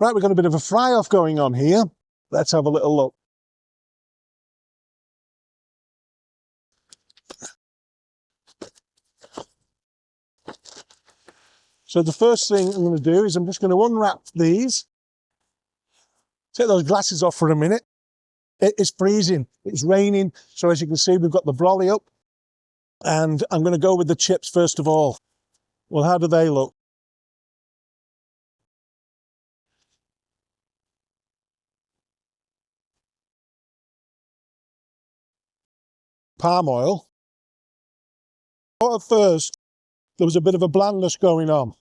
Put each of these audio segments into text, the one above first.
Right, we've got a bit of a fry-off going on here. Let's have a little look. So the first thing I'm going to do is I'm just going to unwrap these. Take those glasses off for a minute. It is freezing. It's raining. So as you can see, we've got the brolly up. And I'm going to go with the chips first of all. Well, how do they look? Palm oil. But at first, there was a bit of a blandness going on.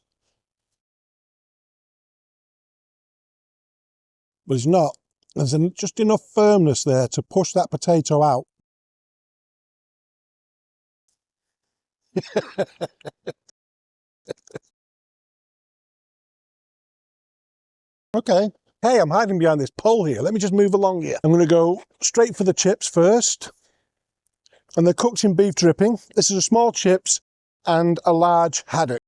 But it's not. There's just enough firmness there to push that potato out. Okay. Hey, I'm hiding behind this pole here. Let me just move along here. I'm going to go straight for the chips first. And they're cooked in beef dripping. This is a small chips and a large haddock.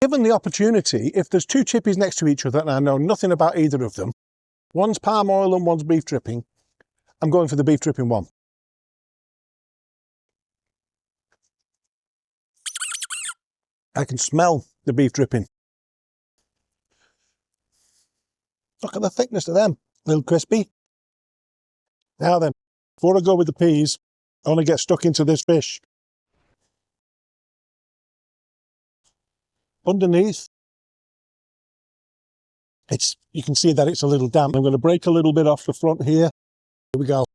Given the opportunity, if there's two chippies next to each other and I know nothing about either of them, one's palm oil and one's beef dripping, I'm going for the beef dripping one. I can smell the beef dripping. Look at the thickness of them, a little crispy. Now then, before I go with the peas, I want to get stuck into this fish. Underneath, you can see that it's a little damp. I'm going to break a little bit off the front here. Here we go.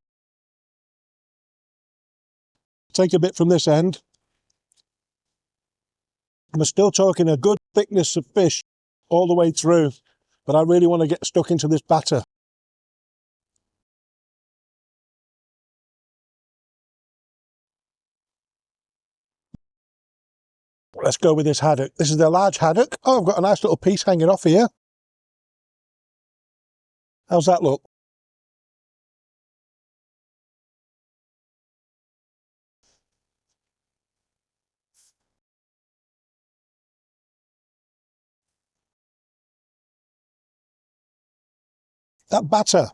Take a bit from this end. I'm still talking a good thickness of fish all the way through, but I really want to get stuck into this batter. Let's go with this haddock. This is the large haddock. Oh, I've got a nice little piece hanging off here. How's that look? That batter.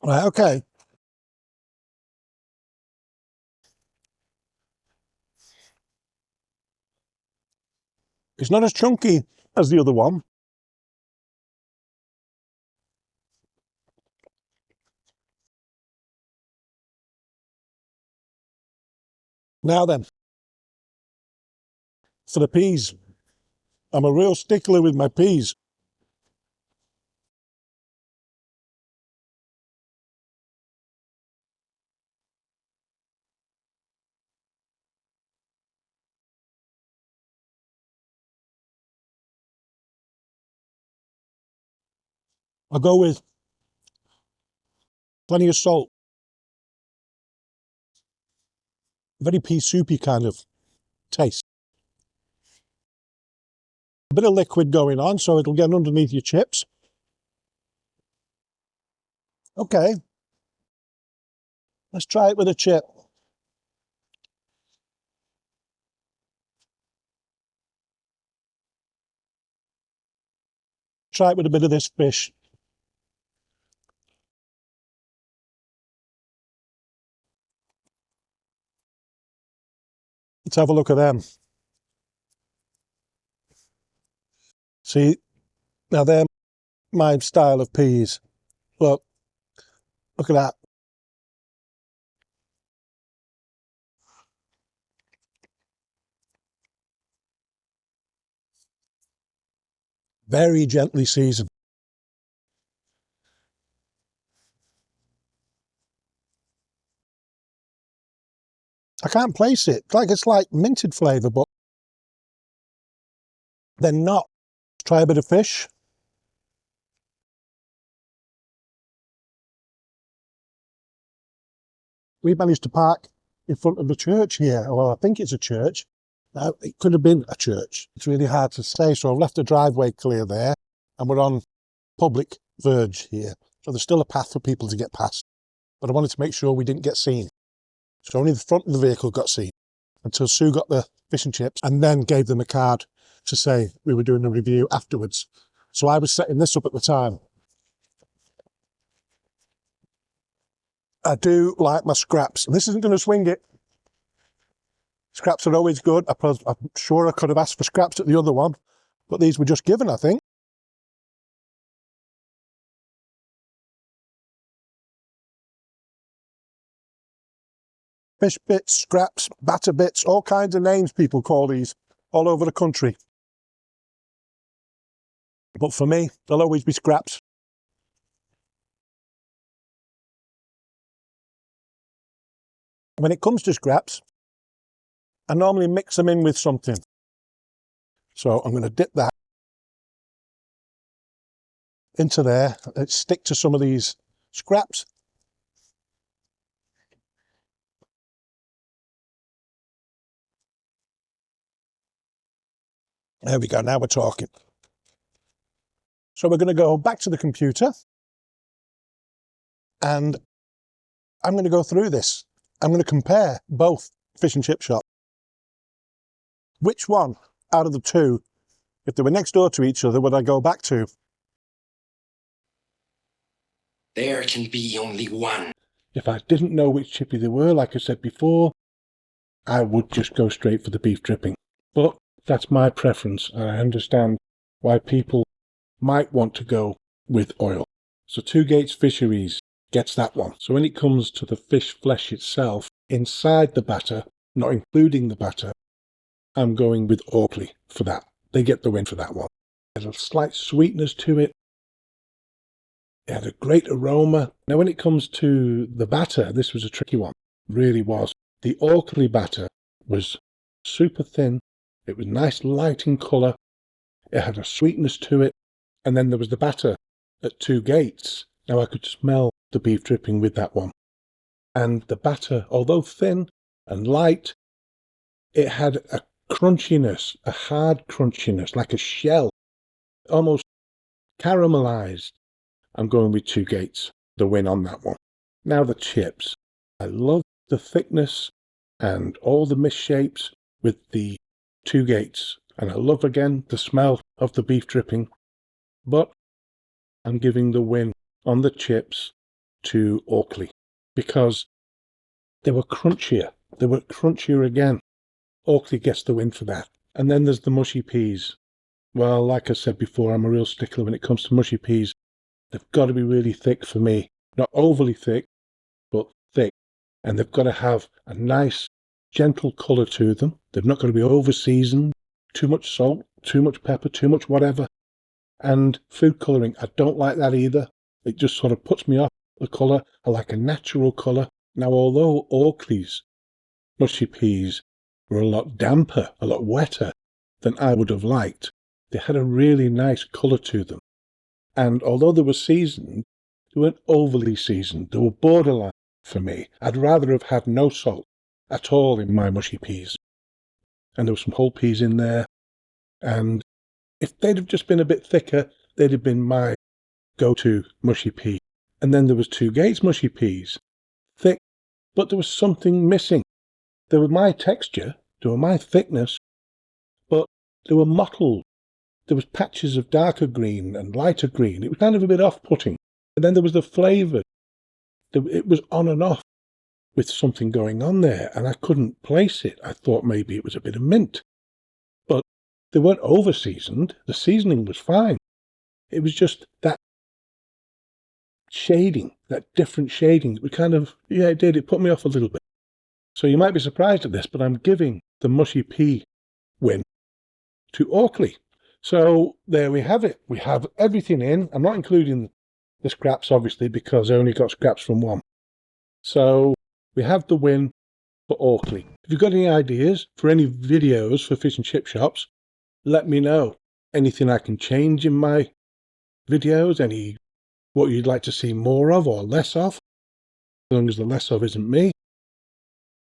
Right, okay. It's not as chunky as the other one. Now then, for the peas. I'm a real stickler with my peas. I'll go with plenty of salt. Very pea soupy kind of taste. A bit of liquid going on, so it'll get underneath your chips. Okay. Let's try it with a chip. Try it with a bit of this fish. Let's have a look at them. See, now they're my style of peas. Look at that. Very gently seasoned. I can't place it. It's like minted flavour, but they're not. Try a bit of fish. We managed to park in front of the church here. Well, I think it's a church. Now, it could have been a church. It's really hard to say, so I've left the driveway clear there, and we're on public verge here. So there's still a path for people to get past. But I wanted to make sure we didn't get seen. So only the front of the vehicle got seen until Sue got the fish and chips and then gave them a card to say we were doing a review afterwards. So I was setting this up at the time. I do like my scraps. And this isn't going to swing it. Scraps are always good. I'm sure I could have asked for scraps at the other one, but these were just given, I think. Fish bits, scraps, batter bits, all kinds of names people call these all over the country. But for me, they'll always be scraps. When it comes to scraps, I normally mix them in with something. So I'm going to dip that into there and stick to some of these scraps. There we go, now we're talking. So we're going to go back to the computer and I'm going to go through this. I'm going to compare both fish and chip shops. Which one out of the two, if they were next door to each other, would I go back to? There can be only one. If I didn't know which chippy they were, like I said before, I would just go straight for the beef dripping. But that's my preference, and I understand why people might want to go with oil. So Two Gates Fisheries gets that one. So when it comes to the fish flesh itself, inside the batter, not including the batter, I'm going with Auckley for that. They get the win for that one. There's a slight sweetness to it. It had a great aroma. Now when it comes to the batter, this was a tricky one. Really was. The Auckley batter was super thin. It was nice light in colour. It had a sweetness to it. And then there was the batter at Two Gates. Now I could smell the beef dripping with that one. And the batter, although thin and light, it had a crunchiness, a hard crunchiness, like a shell, almost caramelized. I'm going with Two Gates, the win on that one. Now the chips. I love the thickness and all the misshapes with the Two Gates. And I love again the smell of the beef dripping. But I'm giving the win on the chips to Auckley because they were crunchier. They were crunchier again. Auckley gets the win for that. And then there's the mushy peas. Well, like I said before, I'm a real stickler when it comes to mushy peas. They've got to be really thick for me. Not overly thick, but thick. And they've got to have a nice, gentle colour to them. They've not got to be over-seasoned, too much salt, too much pepper, too much whatever. And food colouring, I don't like that either. It just sort of puts me off the colour. I like a natural colour. Now, although Auckley's mushy peas were a lot damper, a lot wetter than I would have liked, they had a really nice colour to them. And although they were seasoned, they weren't overly seasoned. They were borderline for me. I'd rather have had no salt at all in my mushy peas. And there were some whole peas in there. And if they'd have just been a bit thicker, they'd have been my go-to mushy pea. And then there was Two Gates mushy peas. Thick, but there was something missing. They were my texture, they were my thickness, but they were mottled. There was patches of darker green and lighter green. It was kind of a bit off-putting. And then there was the flavour. It was on and off with something going on there, and I couldn't place it. I thought maybe it was a bit of mint. But they weren't over-seasoned. The seasoning was fine. It was just that shading, that different shading. It was kind of, yeah, it did. It put me off a little bit. So you might be surprised at this, but I'm giving the mushy pea win to Auckley. So there we have it. We have everything in. I'm not including the scraps, obviously, because I only got scraps from one. So we have the win for Auckley. If you've got any ideas for any videos for fish and chip shops, let me know. Anything I can change in my videos, what you'd like to see more of or less of, as long as the less of isn't me.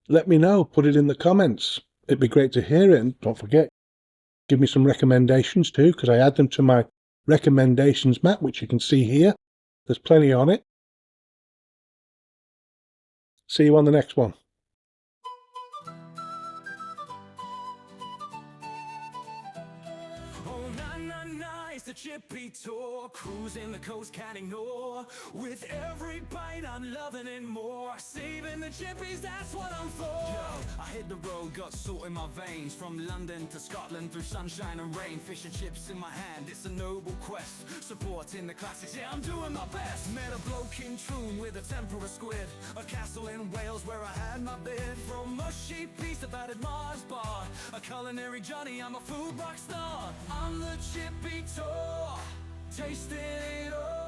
Let me know. Put it in the comments. It'd be great to hear it. And don't forget, give me some recommendations too, because I add them to my recommendations map, which you can see here. There's plenty on it. See you on the next one. The Chippy Tour, cruising the coast, can't ignore. With every bite, I'm loving it more. Saving the chippies, that's what I'm for. Yo, I hit the road, got salt in my veins. From London to Scotland, through sunshine and rain. Fish and chips in my hand, it's a noble quest. Supporting the classics, yeah, I'm doing my best. Met a bloke in Troon with a tempura squid. A castle in Wales where I had my bid. From Mushy piece to battered Mars bar. A culinary Johnny, I'm a food rock star. I'm the Chippy Tour, tasting it all.